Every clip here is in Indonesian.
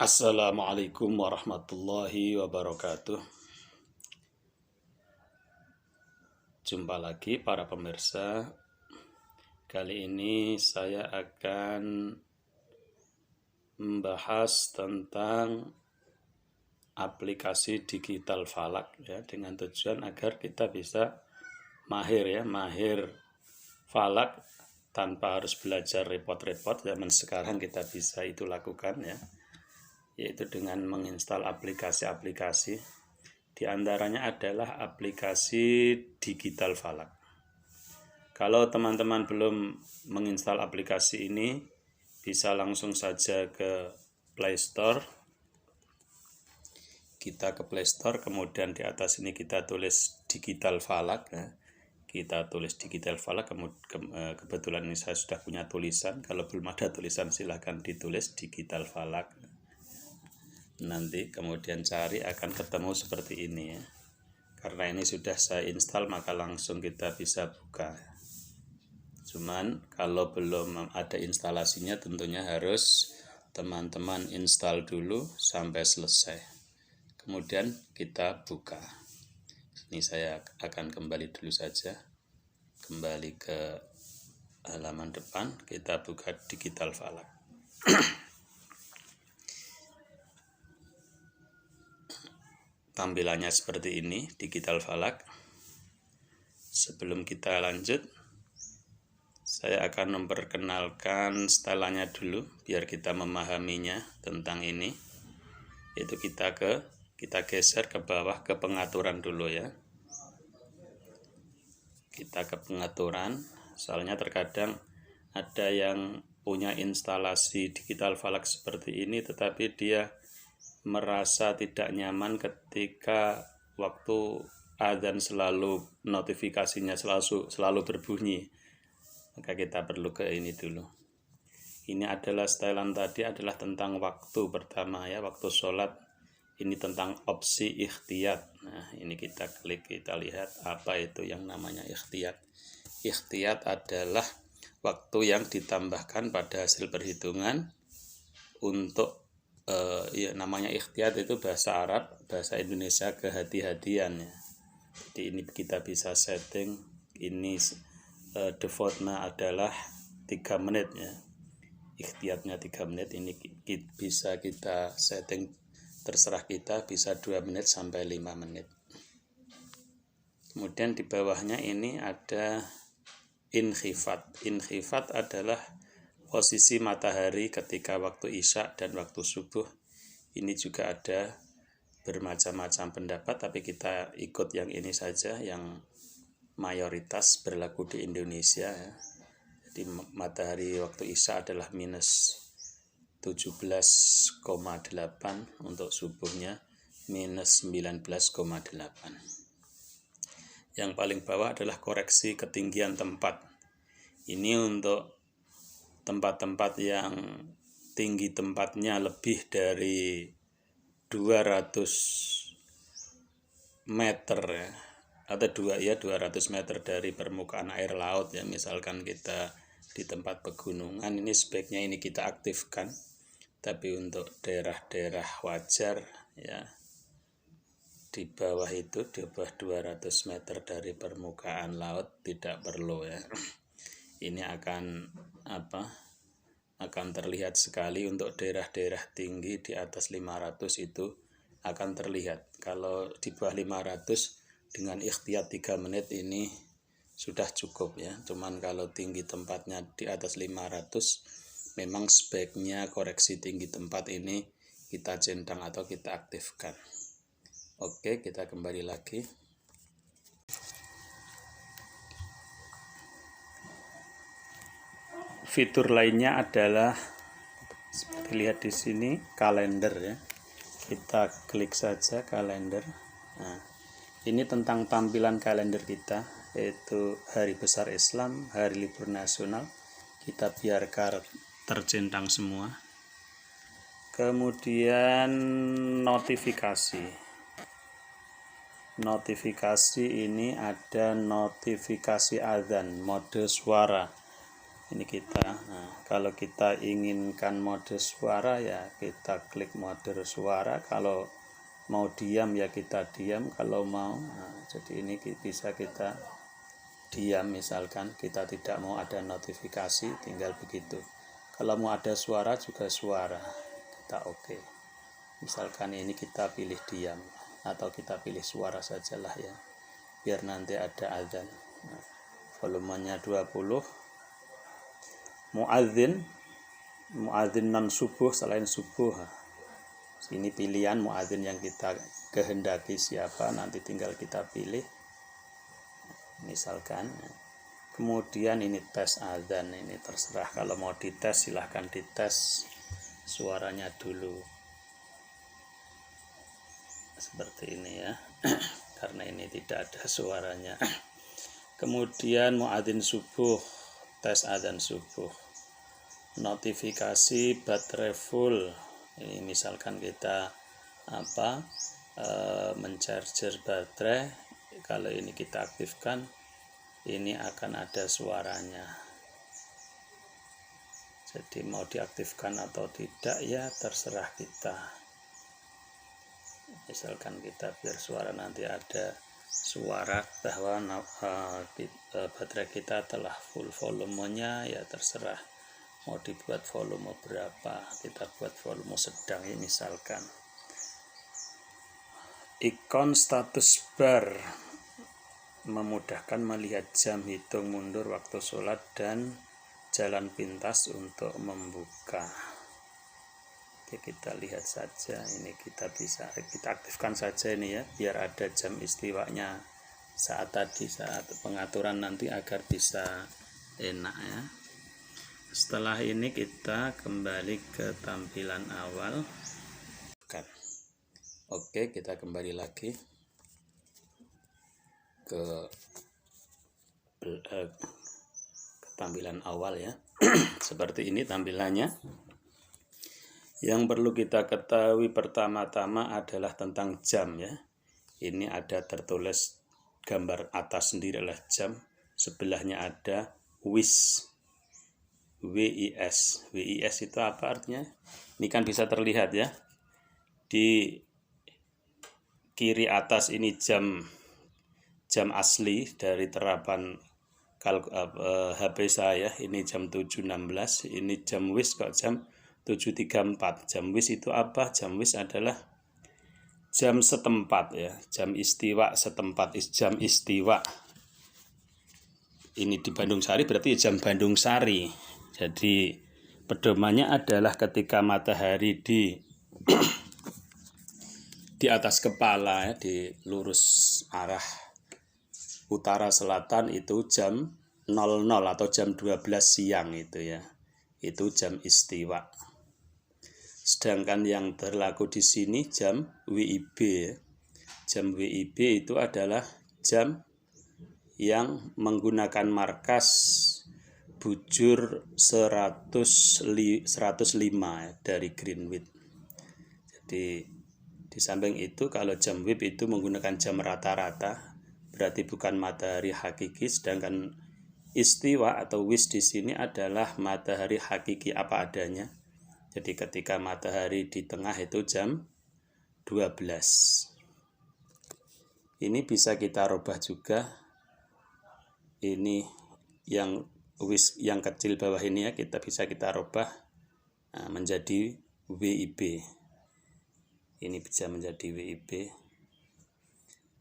Assalamualaikum warahmatullahi wabarakatuh. Jumpa lagi para pemirsa. Kali ini saya akan membahas tentang aplikasi digital falak ya, dengan tujuan agar kita bisa mahir falak tanpa harus belajar repot-repot. Zaman sekarang kita bisa itu lakukan ya, yaitu dengan menginstal aplikasi-aplikasi. Di antaranya adalah aplikasi digital falak. Kalau teman-teman belum menginstal aplikasi ini, bisa langsung saja ke Play Store. Kita ke Play Store, kemudian di atas ini kita tulis digital falak ya. Kita tulis digital falak, kebetulan ini saya sudah punya tulisan. Kalau belum ada tulisan silahkan ditulis digital falak. Nanti kemudian cari, akan ketemu seperti ini ya. Karena ini sudah saya install maka langsung kita bisa buka. Cuman kalau belum ada instalasinya tentunya harus teman-teman install dulu sampai selesai. Kemudian kita buka. Ini saya akan kembali dulu saja. Kembali ke halaman depan, kita buka digital falak. Tampilannya seperti ini, digital falak. Sebelum kita lanjut, saya akan memperkenalkan stylenya dulu biar kita memahaminya tentang ini. Yaitu kita geser ke bawah ke pengaturan dulu ya. Kita ke pengaturan, soalnya terkadang ada yang punya instalasi digital falak seperti ini tetapi dia merasa tidak nyaman ketika waktu adzan selalu notifikasinya selalu berbunyi. Maka kita perlu ke ini dulu. Ini adalah stylean tadi adalah tentang waktu pertama ya, waktu sholat. Ini tentang opsi ikhtiyat. Nah, ini kita klik, kita lihat apa itu yang namanya ikhtiyat. Ikhtiyat adalah waktu yang ditambahkan pada hasil perhitungan untuk namanya ikhtiyat itu bahasa Arab, bahasa Indonesia kehati-hatian ya. Jadi ini kita bisa setting, ini defaultnya adalah 3 menit ya. Ikhtiyatnya 3 menit, ini bisa kita setting terserah kita, bisa 2 menit sampai 5 menit. Kemudian di bawahnya ini ada inkhifat. Inkhifat adalah posisi matahari ketika waktu isya dan waktu subuh. Ini juga ada bermacam-macam pendapat, tapi kita ikut yang ini saja, yang mayoritas berlaku di Indonesia ya. Jadi matahari waktu isya adalah minus 17,8, untuk subuhnya minus 19,8. Yang paling bawah adalah koreksi ketinggian tempat. Ini untuk tempat-tempat yang tinggi tempatnya lebih dari 200 meter ya, atau 200 meter dari permukaan air laut ya. Misalkan kita di tempat pegunungan, ini sebaiknya ini kita aktifkan. Tapi untuk daerah-daerah wajar ya, di bawah itu, di bawah 200 meter dari permukaan laut tidak perlu ya. Ini akan terlihat sekali. Untuk daerah-daerah tinggi di atas 500 itu akan terlihat. Kalau di bawah 500 dengan ikhtiyat 3 menit ini sudah cukup ya. Cuman kalau tinggi tempatnya di atas 500 memang sebaiknya koreksi tinggi tempat ini kita centang atau kita aktifkan. Oke, kita kembali lagi. Fitur lainnya adalah seperti lihat di sini, kalender ya. Kita klik saja kalender. Nah, ini tentang tampilan kalender kita, yaitu hari besar Islam, hari libur nasional. Kita biarkan tercentang semua. Kemudian notifikasi. Notifikasi ini ada notifikasi adzan, mode suara. Ini kita, nah, kalau kita inginkan mode suara ya kita klik mode suara, kalau mau diam ya kita diam, kalau mau, nah, jadi ini bisa kita diam, misalkan kita tidak mau ada notifikasi tinggal begitu. Kalau mau ada suara juga suara, kita oke. Misalkan ini kita pilih diam atau kita pilih suara sajalah ya, biar nanti ada azan. Nah, volumenya 20. Muadzin non subuh selain subuh, ini pilihan muadzin yang kita kehendaki siapa, nanti tinggal kita pilih, misalkan. Kemudian ini tes azan, ini terserah, kalau mau dites silahkan dites suaranya dulu seperti ini ya. Karena ini tidak ada suaranya. Kemudian muadzin subuh, tes azan subuh. Notifikasi baterai full, ini misalkan kita mencharger baterai, kalau ini kita aktifkan ini akan ada suaranya. Jadi mau diaktifkan atau tidak ya terserah kita. Misalkan kita biar suara nanti ada suara bahwa baterai kita telah full, volumenya ya terserah mau dibuat volume berapa, kita buat volume sedang ya misalkan. Ikon status bar memudahkan melihat jam, hitung mundur waktu sholat dan jalan pintas untuk membuka. Oke, kita lihat saja, ini kita bisa kita aktifkan saja ini ya, biar ada jam istiwanya saat tadi, saat pengaturan nanti agar bisa enak ya. Setelah ini kita kembali ke tampilan awal. Oke, kita kembali lagi ke tampilan awal ya. Seperti ini tampilannya. Yang perlu kita ketahui pertama-tama adalah tentang jam ya. Ini ada tertulis gambar atas sendiri adalah jam, sebelahnya ada WIS. WIS. WIS itu apa artinya? Ini kan bisa terlihat ya. Di kiri atas ini jam asli dari terapan HP saya, ini jam 7.16, ini jam WIS kok jam 7.34. Jam WIS itu apa? Jam WIS adalah jam setempat ya, jam istiwa setempat, jam istiwa. Ini di Bandung Sari berarti jam Bandung Sari. Jadi pedomannya adalah ketika matahari di atas kepala ya, di lurus arah utara selatan itu jam 00 atau jam 12 siang itu ya. Itu jam istiwa. Sedangkan yang berlaku di sini jam WIB ya. Jam WIB itu adalah jam yang menggunakan markas bujur 105 ya, dari Greenwich. Jadi di samping itu kalau jam WIB itu menggunakan jam rata-rata, berarti bukan matahari hakiki, sedangkan istiwa atau WIS di sini adalah matahari hakiki apa adanya. Jadi ketika matahari di tengah itu jam 12. Ini bisa kita rubah juga. Ini yang WIS yang kecil bawah ini ya, kita rubah menjadi WIB. Ini bisa menjadi WIB.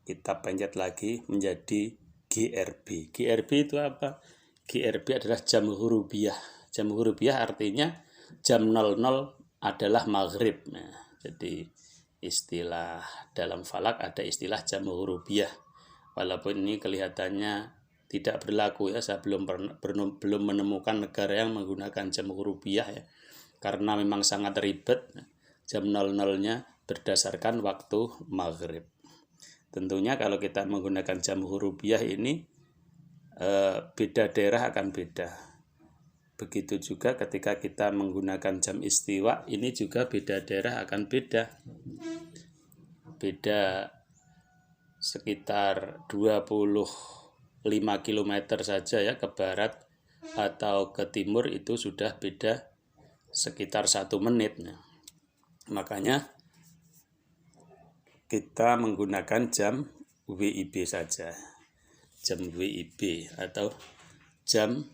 Kita pencet lagi menjadi GRB. GRB itu apa? GRB adalah jam hurubiah. Jam hurubiah artinya jam 00 adalah maghrib. Nah, jadi istilah dalam falak ada istilah jam hurubiah. Walaupun ini kelihatannya tidak berlaku ya, saya belum menemukan negara yang menggunakan jam hurubiah ya, karena memang sangat ribet. Jam 00-nya berdasarkan waktu maghrib. Tentunya kalau kita menggunakan jam hurubiah ini beda daerah akan beda. Begitu juga ketika kita menggunakan jam istiwa, ini juga beda daerah akan beda. Beda sekitar 25 km saja ya ke barat atau ke timur itu sudah beda sekitar 1 menit. Nah, makanya kita menggunakan jam WIB saja, jam WIB atau jam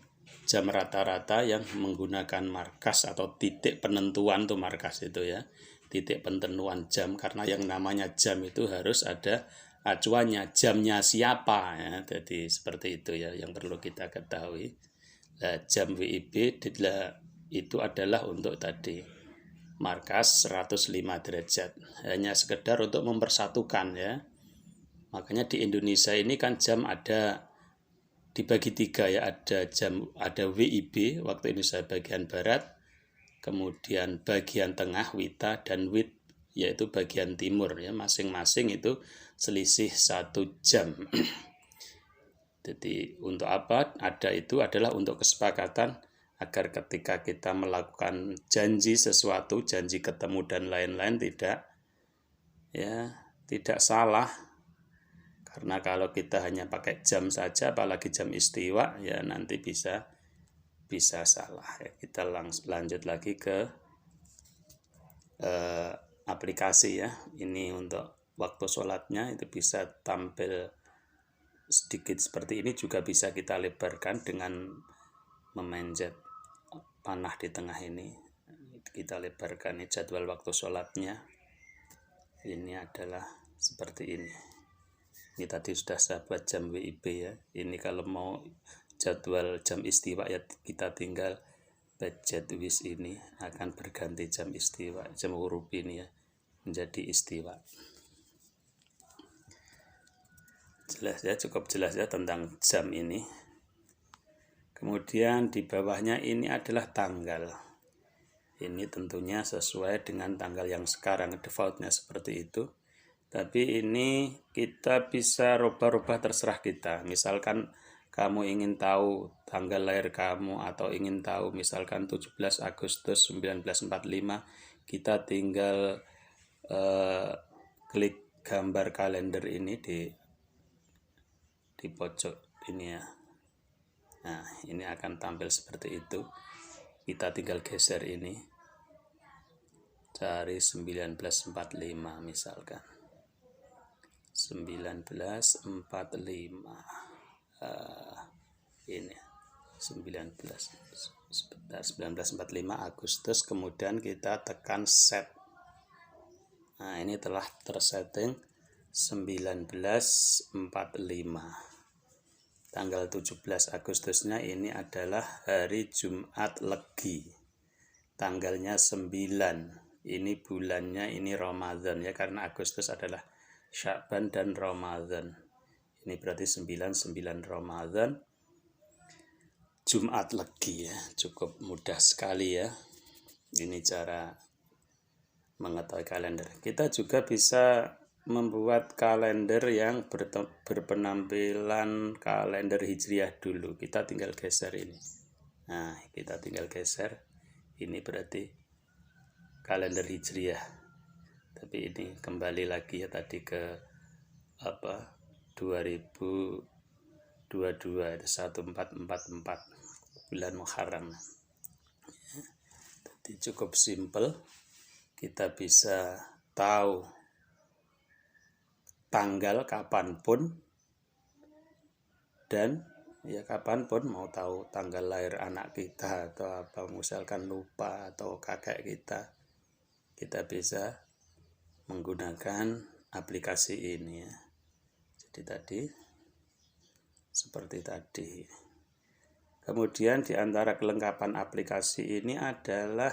rata-rata yang menggunakan markas atau titik penentuan tuh markas itu ya, titik penentuan jam, karena yang namanya jam itu harus ada acuannya, jamnya siapa ya, jadi seperti itu ya yang perlu kita ketahui. Nah, jam WIB itu adalah untuk tadi markas 105 derajat, hanya sekedar untuk mempersatukan ya. Makanya di Indonesia ini kan jam ada dibagi 3 ya, ada WIB waktu Indonesia bagian barat, kemudian bagian tengah WITA, dan WIT yaitu bagian timur ya, masing-masing itu selisih 1 jam. Jadi untuk apa ada itu adalah untuk kesepakatan agar ketika kita melakukan janji sesuatu, janji ketemu dan lain-lain tidak salah. Karena kalau kita hanya pakai jam saja, apalagi jam istiwa, ya nanti bisa salah. Ya, kita lanjut lagi ke aplikasi ya. Ini untuk waktu sholatnya itu bisa tampil sedikit seperti ini, juga bisa kita lebarkan dengan memanjat panah di tengah ini. Kita lebarkan ini jadwal waktu sholatnya. Ini adalah seperti ini. Ini tadi sudah saya buat jam WIB ya. Ini kalau mau jadwal jam istiwa ya kita tinggal pencet wis, ini akan berganti jam istiwa, jam huruf ini ya menjadi istiwa. Jelas ya, cukup jelas ya tentang jam ini. Kemudian di bawahnya ini adalah tanggal. Ini tentunya sesuai dengan tanggal yang sekarang, defaultnya seperti itu. Tapi ini kita bisa rubah-rubah, terserah kita. Misalkan kamu ingin tahu tanggal lahir kamu atau ingin tahu misalkan 17 Agustus 1945, kita tinggal klik gambar kalender ini di pojok ini ya. Nah, ini akan tampil seperti itu. Kita tinggal geser ini. Cari 1945 misalkan. 1945 ini 1945 Agustus, kemudian kita tekan set. Nah, ini telah tersetting 1945. Tanggal 17 Agustusnya ini adalah hari Jumat Legi, tanggalnya 9, ini bulannya ini Ramadan ya, karena Agustus adalah Sya'ban dan Ramadan. Ini berarti 99 Ramadan, Jumat Legi ya. Cukup mudah sekali ya. Ini cara mengetahui kalender. Kita juga bisa membuat kalender yang berpenampilan kalender Hijriah dulu. Kita tinggal geser ini. Nah, kita tinggal geser. Ini berarti kalender Hijriah. Tapi ini kembali lagi ya tadi ke 2022 itu 1444 bulan Muharram. Jadi cukup simple, kita bisa tahu tanggal kapanpun, dan ya kapanpun mau tahu tanggal lahir anak kita atau apa, misalkan lupa atau kakek kita bisa menggunakan aplikasi ini ya. Jadi tadi seperti tadi. Kemudian di antara kelengkapan aplikasi ini adalah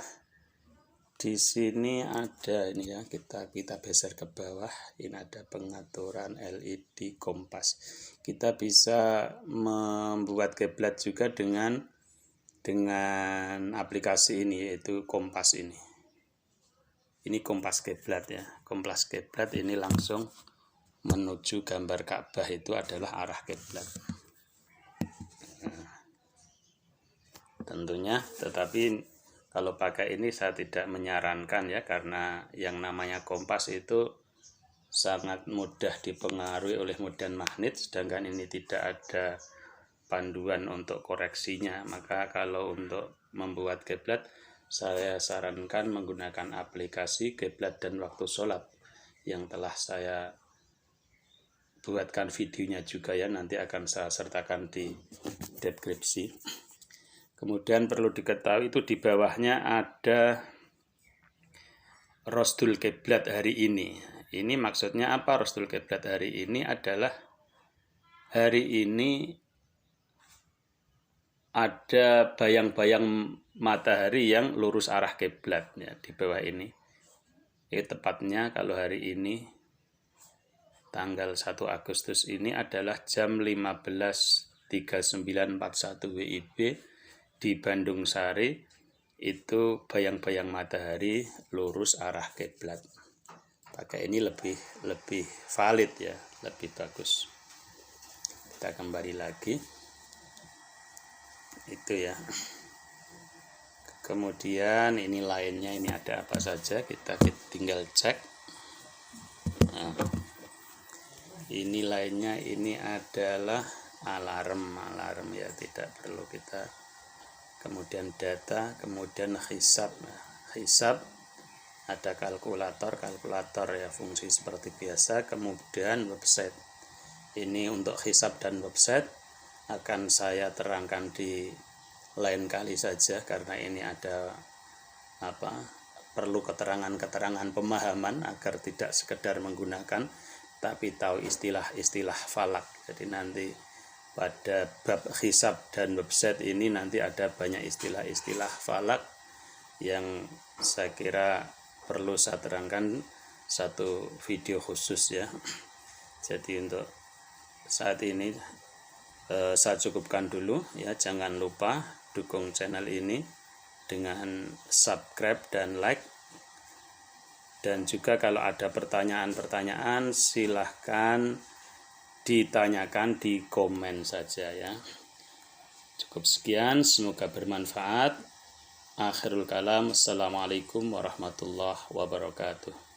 di sini ada ini ya, kita geser ke bawah. Ini ada pengaturan LED kompas. Kita bisa membuat kiblat juga dengan aplikasi ini, yaitu kompas ini. Ini kompas kiblat ya. Kompas kiblat ini langsung menuju gambar Ka'bah, itu adalah arah kiblat. Tentunya, tetapi kalau pakai ini saya tidak menyarankan ya, karena yang namanya kompas itu sangat mudah dipengaruhi oleh medan magnet, sedangkan ini tidak ada panduan untuk koreksinya. Maka kalau untuk membuat kiblat, saya sarankan menggunakan aplikasi kiblat dan waktu sholat yang telah saya buatkan videonya juga ya, nanti akan saya sertakan di deskripsi. Kemudian perlu diketahui itu di bawahnya ada Rosdul Kiblat hari ini. Ini maksudnya apa? Rosdul Kiblat hari ini adalah hari ini ada bayang-bayang matahari yang lurus arah kiblat ya, di bawah ini. Tepatnya kalau hari ini tanggal 1 Agustus ini adalah jam 15.3941 WIB di Bandung Sari, itu bayang-bayang matahari lurus arah kiblat. Pakai ini lebih valid ya, lebih bagus. Kita kembali lagi. Itu ya. Kemudian ini lainnya, ini ada apa saja, kita tinggal cek. Nah, ini lainnya, ini adalah alarm ya, tidak perlu kita. Kemudian data, kemudian hisab. Hisab ada kalkulator ya, fungsi seperti biasa. Kemudian website. Ini untuk hisab dan website akan saya terangkan di lain kali saja, karena ini ada perlu keterangan-keterangan pemahaman agar tidak sekedar menggunakan tapi tahu istilah-istilah falak. Jadi nanti pada bab hisab dan website ini nanti ada banyak istilah-istilah falak yang saya kira perlu saya terangkan satu video khusus ya. Jadi untuk saat ini saya cukupkan dulu ya. Jangan lupa dukung channel ini dengan subscribe dan like. Dan juga kalau ada pertanyaan-pertanyaan silahkan ditanyakan di komen saja ya. Cukup sekian, semoga bermanfaat. Akhirul kalam, assalamualaikum warahmatullahi wabarakatuh.